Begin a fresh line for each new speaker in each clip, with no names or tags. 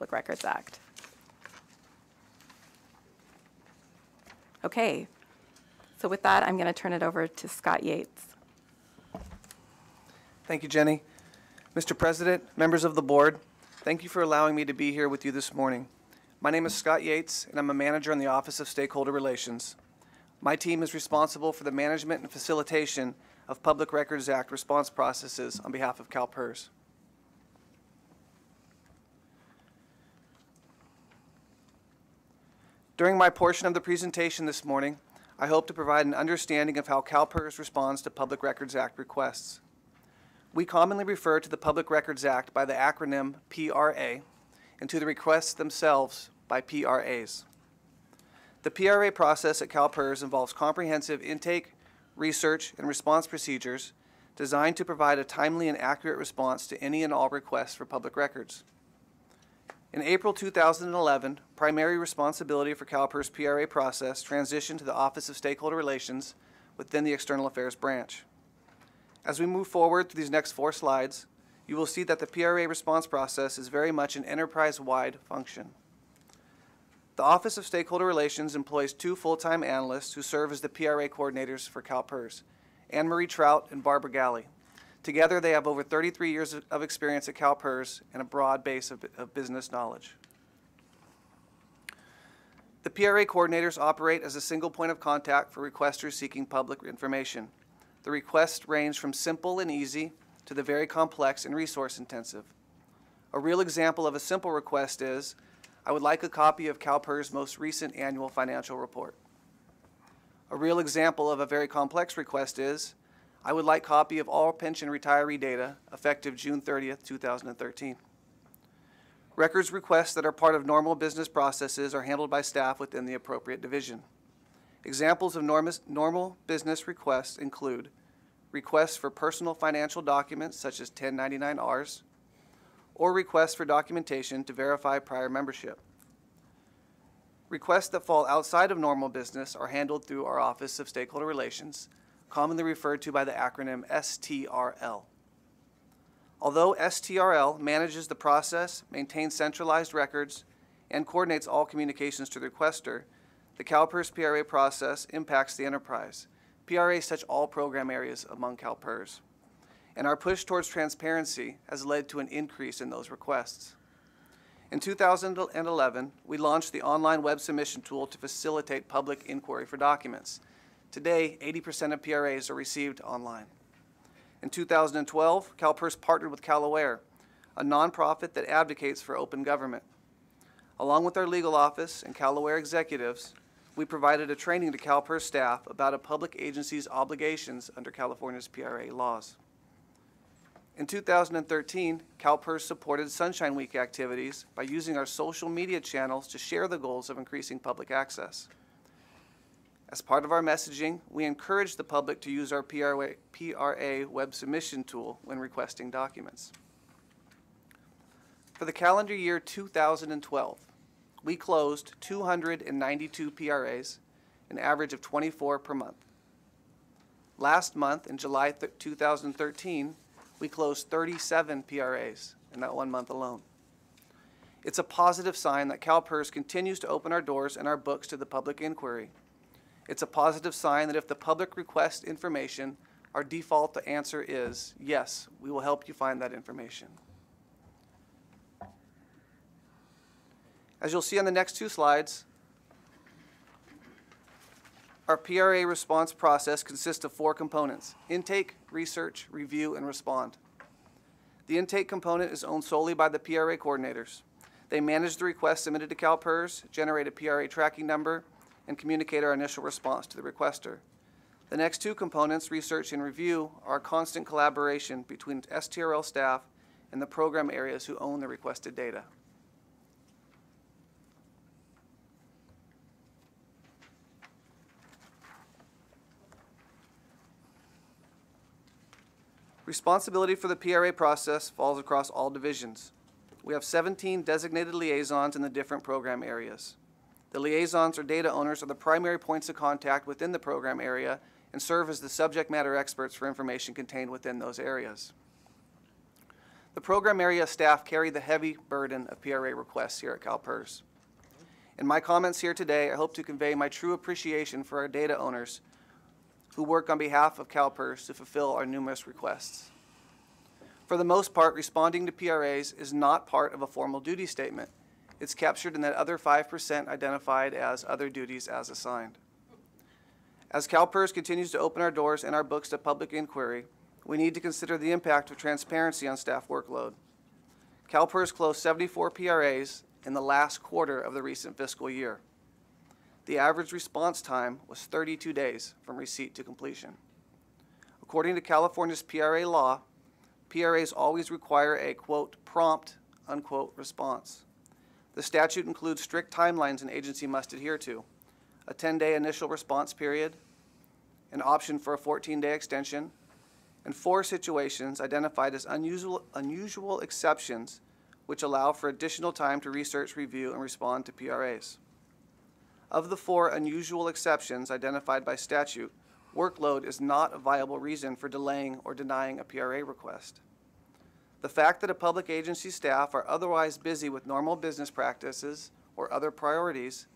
Public Records Act. Okay, so with that, I'm going to turn it over to Scott Yates.
Thank you, Jenny. Mr. President, members of the board, thank you for allowing me to be here with you this morning. My name is Scott Yates, and I'm a manager in the Office of Stakeholder Relations. My team is responsible for the management and facilitation of Public Records Act response processes on behalf of calPERS. During my portion of the presentation this morning, I hope to provide an understanding of how calPERS responds to Public Records Act requests. We commonly refer to the Public Records Act by the acronym PRA and to the requests themselves by PRAs. The PRA process at calPERS involves comprehensive intake, research, and response procedures designed to provide a timely and accurate response to any and all requests for public records. In April 2011, primary responsibility for calPERS PRA process transitioned to the Office of Stakeholder Relations within the External Affairs branch. As we move forward through these next 4 slides, you will see that the PRA response process is very much an enterprise-wide function. The Office of Stakeholder Relations employs 2 full-time analysts who serve as the PRA coordinators for calPERS, Anne-Marie Trout and Barbara Galley. Together, they have over 33 years of experience at calPERS and a broad base of business knowledge. The PRA coordinators operate as a single point of contact for requesters seeking public information. The requests range from simple and easy to the very complex and resource intensive. A real example of a simple request is, I would like a copy of calPERS' most recent annual financial report. A real example of a very complex request is, I would like a copy of all pension retiree data effective June 30th, 2013. Records requests that are part of normal business processes are handled by staff within the appropriate division. Examples of normal business requests include requests for personal financial documents such as 1099-Rs, or requests for documentation to verify prior membership. Requests that fall outside of normal business are handled through our Office of Stakeholder Relations, commonly referred to by the acronym STRL. Although STRL manages the process, maintains centralized records, and coordinates all communications to the requester, the calPERS PRA process impacts the enterprise. PRAs touch all program areas among calPERS, and our push towards transparency has led to an increase in those requests. In 2011, we launched the online web submission tool to facilitate public inquiry for documents. Today, 80% of PRAs are received online. In 2012, calPERS partnered with calAware, a nonprofit that advocates for open government. Along with our legal office and calAware executives, we provided a training to calPERS staff about a public agency's obligations under California's PRA laws. In 2013, calPERS supported Sunshine Week activities by using our social media channels to share the goals of increasing public access. As part of our messaging, we encourage the public to use our PRA web submission tool when requesting documents. For the calendar year 2012, we closed 292 PRAs, an average of 24 per month. Last month, in July 2013, we closed 37 PRAs in that 1 month alone. It's a positive sign that calPERS continues to open our doors and our books to the public inquiry. It's a positive sign that if the public requests information, our default answer is, yes, we will help you find that information. As you'll see on the next 2 slides, our PRA response process consists of 4 components: intake, research, review, and respond. The intake component is owned solely by the PRA coordinators. They manage the requests submitted to calPERS, generate a PRA tracking number, and communicate our initial response to the requester. The next 2 components, research and review, are a constant collaboration between STRL staff and the program areas who own the requested data. Responsibility for the PRA process falls across all divisions. We have 17 designated liaisons in the different program areas. The liaisons or data owners are the primary points of contact within the program area and serve as the subject matter experts for information contained within those areas. The program area staff carry the heavy burden of PRA requests here at calPERS. In my comments here today, I hope to convey my true appreciation for our data owners who work on behalf of calPERS to fulfill our numerous requests. For the most part, responding to PRAs is not part of a formal duty statement. It's captured in that other 5% identified as other duties as assigned. As calPERS continues to open our doors and our books to public inquiry, we need to consider the impact of transparency on staff workload. calPERS closed 74 PRAs in the last quarter of the recent fiscal year. The average response time was 32 days from receipt to completion. According to California's PRA law, PRAs always require a, quote, prompt, unquote, response. The statute includes strict timelines an agency must adhere to: a 10-day initial response period, an option for a 14-day extension, and 4 situations identified as unusual exceptions which allow for additional time to research, review, and respond to PRAs. Of the 4 unusual exceptions identified by statute, workload is not a viable reason for delaying or denying a PRA request. The fact that a public agency staff are otherwise busy with normal business practices or other priorities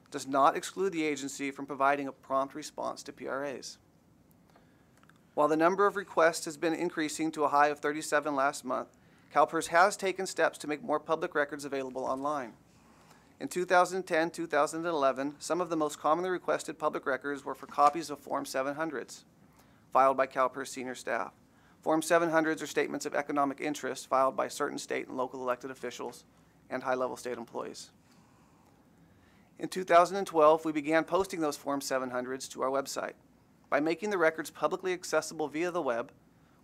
does not exclude the agency from providing a prompt response to PRAs. While the number of requests has been increasing to a high of 37 last month, calPERS has taken steps to make more public records available online. In 2010-2011, some of the most commonly requested public records were for copies of Form 700s filed by calPERS senior staff. Form 700s are statements of economic interest filed by certain state and local elected officials and high-level state employees. In 2012, we began posting those Form 700s to our website. By making the records publicly accessible via the web,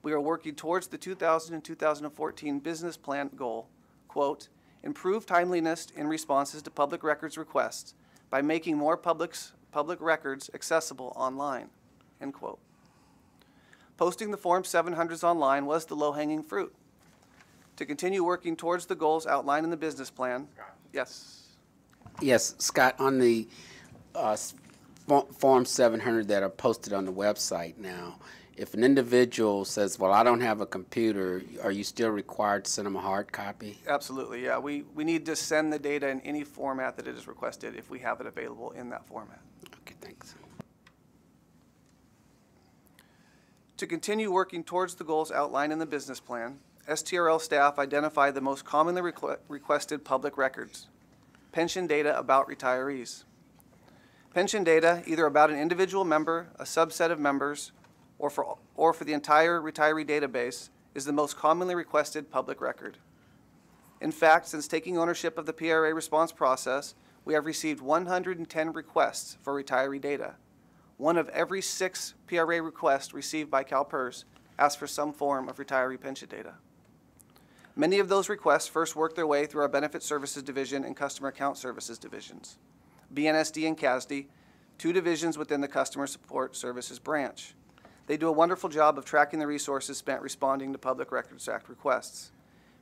we are working towards the 2000 and 2014 business plan goal, quote, improve timeliness in responses to public records requests by making more public records accessible online, end quote. Posting the Form 700s online was the low-hanging fruit. To continue working towards the goals outlined in the business plan, yes.
Yes, Scott, on the Form 700 that are posted on the website now, if an individual says, well, I don't have a computer, are you still required to send them a hard copy?
Absolutely, yeah. We need to send the data in any format that it is requested if we have it available in that format.
Okay, thanks.
To continue working towards the goals outlined in the business plan, STRL staff identified the most commonly requested public records: pension data about retirees. Pension data, either about an individual member, a subset of members, or for the entire retiree database, is the most commonly requested public record. In fact, since taking ownership of the PRA response process, we have received 110 requests for retiree data. 1 of every 6 PRA requests received by calPERS asked for some form of retiree pension data. Many of those requests first work their way through our Benefit Services Division and Customer Account Services Divisions, BNSD and CASD, 2 divisions within the Customer Support Services branch. They do a wonderful job of tracking the resources spent responding to Public Records Act requests.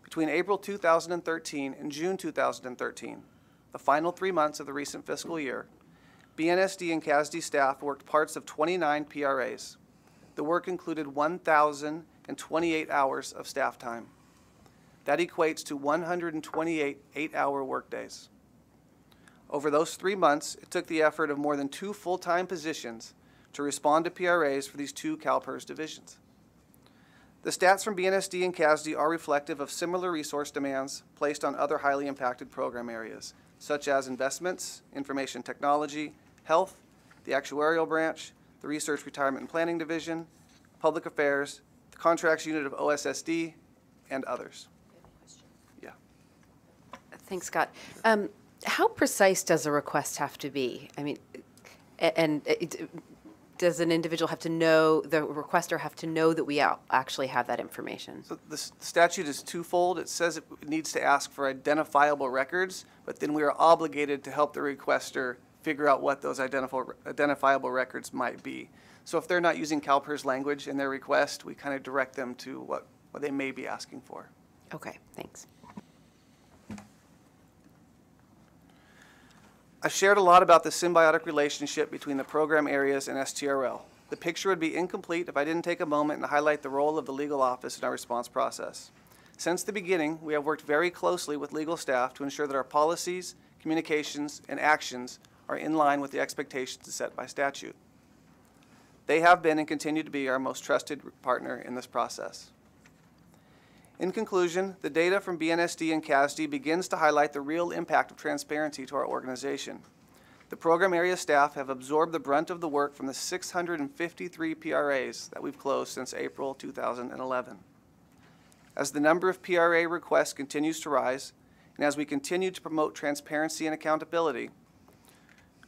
Between April 2013 and June 2013, the final 3 months of the recent fiscal year, BNSD and CASD staff worked parts of 29 PRAs. The work included 1,028 hours of staff time. That equates to 128 8-hour workdays. Over those 3 months, it took the effort of more than 2 full-time positions to respond to PRAs for these 2 calPERS divisions. The stats from BNSD and CASD are reflective of similar resource demands placed on other highly impacted program areas, such as investments, information technology, health, the actuarial branch, the Research, Retirement, and Planning Division, Public Affairs, the Contracts Unit of OSSD, and others. Yeah.
Thanks, Scott. How precise does a request have to be? I mean, does an individual have to know, the requester have to know that we actually have that information?
So the statute is twofold. It says it needs to ask for identifiable records, but then we are obligated to help the requester figure out what those identifiable records might be. So if they're not using calPERS language in their request, we kind of direct them to what they may be asking for.
Okay, thanks.
I shared a lot about the symbiotic relationship between the program areas and STRL. The picture would be incomplete if I didn't take a moment and highlight the role of the legal office in our response process. Since the beginning, we have worked very closely with legal staff to ensure that our policies, communications, and actions are in line with the expectations set by statute. They have been and continue to be our most trusted partner in this process. In conclusion, the data from BNSD and CASD begins to highlight the real impact of transparency to our organization. The program area staff have absorbed the brunt of the work from the 653 PRAs that we've closed since April 2011. As the number of PRA requests continues to rise, and as we continue to promote transparency and accountability,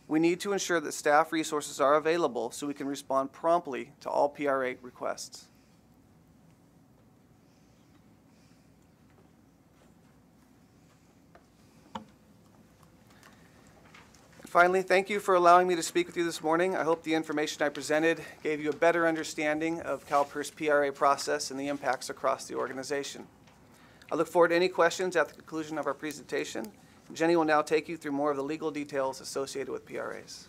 we need to ensure that staff resources are available so we can respond promptly to all PRA requests. Finally, thank you for allowing me to speak with you this morning. I hope the information I presented gave you a better understanding of calPERS' PRA process and the impacts across the organization. I look forward to any questions at the conclusion of our presentation. Jenny will now take you through more of the legal details associated with PRAs.